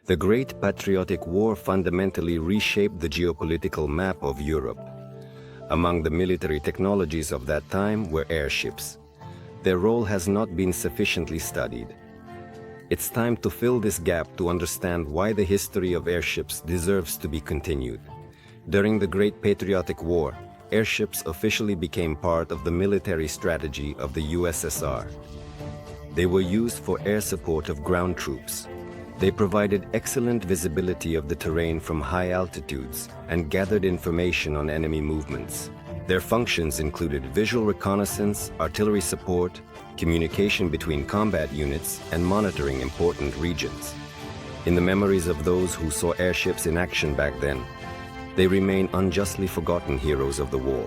The Great Patriotic War fundamentally reshaped the geopolitical map of Europe. Among the military technologies of that time were airships. Their role has not been sufficiently studied. It's time to fill this gap to understand why the history of airships deserves to be continued. During the Great Patriotic War, airships officially became part of the military strategy of the USSR. They were used for air support of ground troops. They provided excellent visibility of the terrain from high altitudes and gathered information on enemy movements. Their functions included visual reconnaissance, artillery support, communication between combat units, and monitoring important regions. In the memories of those who saw airships in action back then, they remain unjustly forgotten heroes of the war.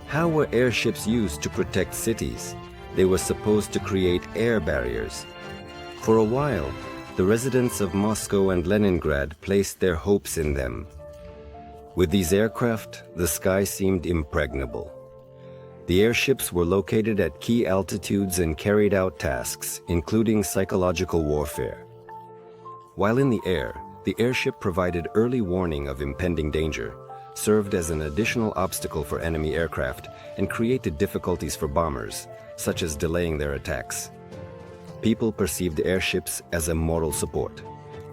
How were airships used to protect cities? They were supposed to create air barriers. For a while, the residents of Moscow and Leningrad placed their hopes in them. With these aircraft, the sky seemed impregnable. The airships were located at key altitudes and carried out tasks, including psychological warfare. While in the air, the airship provided early warning of impending danger, served as an additional obstacle for enemy aircraft, and created difficulties for bombers, such as delaying their attacks. People perceived airships as a moral support.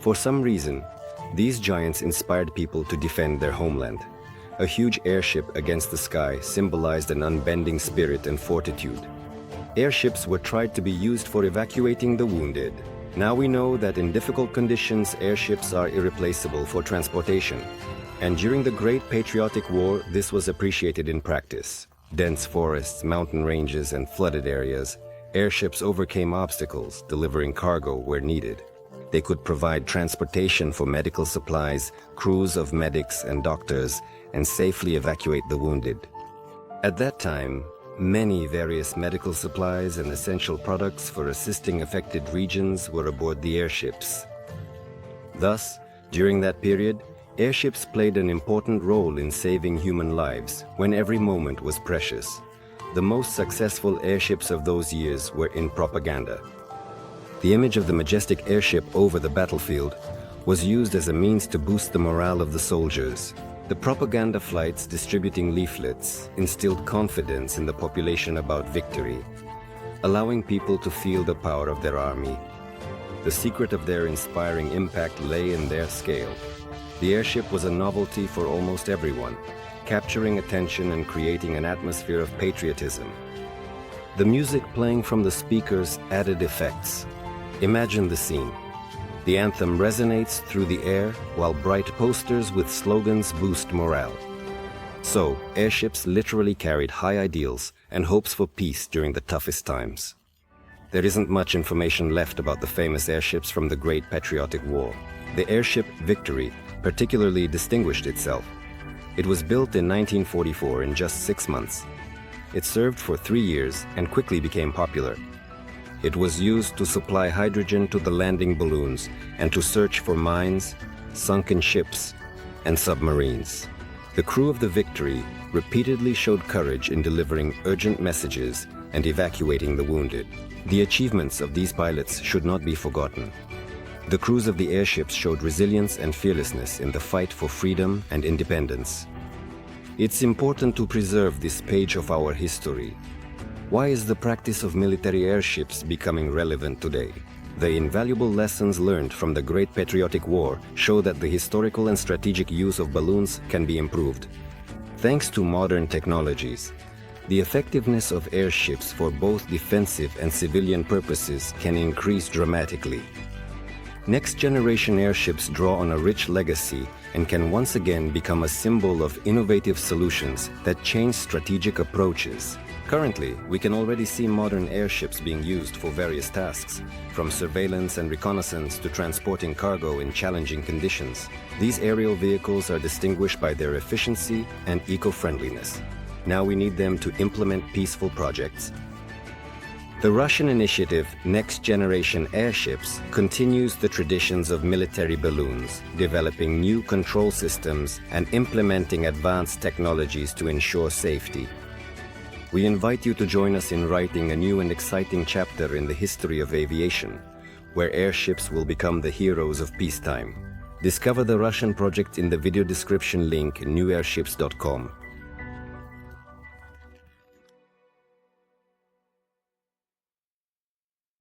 For some reason, these giants inspired people to defend their homeland. A huge airship against the sky symbolized an unbending spirit and fortitude. Airships were tried to be used for evacuating the wounded. Now we know that in difficult conditions, airships are irreplaceable for transportation. And during the Great Patriotic War, this was appreciated in practice. Dense forests, mountain ranges, and flooded areas, airships overcame obstacles, delivering cargo where needed. They could provide transportation for medical supplies, crews of medics and doctors, and safely evacuate the wounded. At that time, many various medical supplies and essential products for assisting affected regions were aboard the airships. Thus, during that period, airships played an important role in saving human lives when every moment was precious. The most successful airships of those years were in propaganda. The image of the majestic airship over the battlefield was used as a means to boost the morale of the soldiers. The propaganda flights distributing leaflets instilled confidence in the population about victory, allowing people to feel the power of their army. The secret of their inspiring impact lay in their scale. The airship was a novelty for almost everyone, capturing attention and creating an atmosphere of patriotism. The music playing from the speakers added effects. Imagine the scene. The anthem resonates through the air while bright posters with slogans boost morale. So, airships literally carried high ideals and hopes for peace during the toughest times. There isn't much information left about the famous airships from the Great Patriotic War. The airship Victory particularly distinguished itself. It was built in 1944 in just 6 months. It served for 3 years and quickly became popular. It was used to supply hydrogen to the landing balloons and to search for mines, sunken ships, and submarines. The crew of the Victory repeatedly showed courage in delivering urgent messages and evacuating the wounded. The achievements of these pilots should not be forgotten. The crews of the airships showed resilience and fearlessness in the fight for freedom and independence. It's important to preserve this page of our history. Why is the practice of military airships becoming relevant today? The invaluable lessons learned from the Great Patriotic War show that the historical and strategic use of balloons can be improved. Thanks to modern technologies, the effectiveness of airships for both defensive and civilian purposes can increase dramatically. Next-generation airships draw on a rich legacy and can once again become a symbol of innovative solutions that change strategic approaches. Currently, we can already see modern airships being used for various tasks, from surveillance and reconnaissance to transporting cargo in challenging conditions. These aerial vehicles are distinguished by their efficiency and eco-friendliness. Now we need them to implement peaceful projects. The Russian initiative Next Generation Airships continues the traditions of military balloons, developing new control systems and implementing advanced technologies to ensure safety. We invite you to join us in writing a new and exciting chapter in the history of aviation, where airships will become the heroes of peacetime. Discover the Russian project in the video description link newairships.com.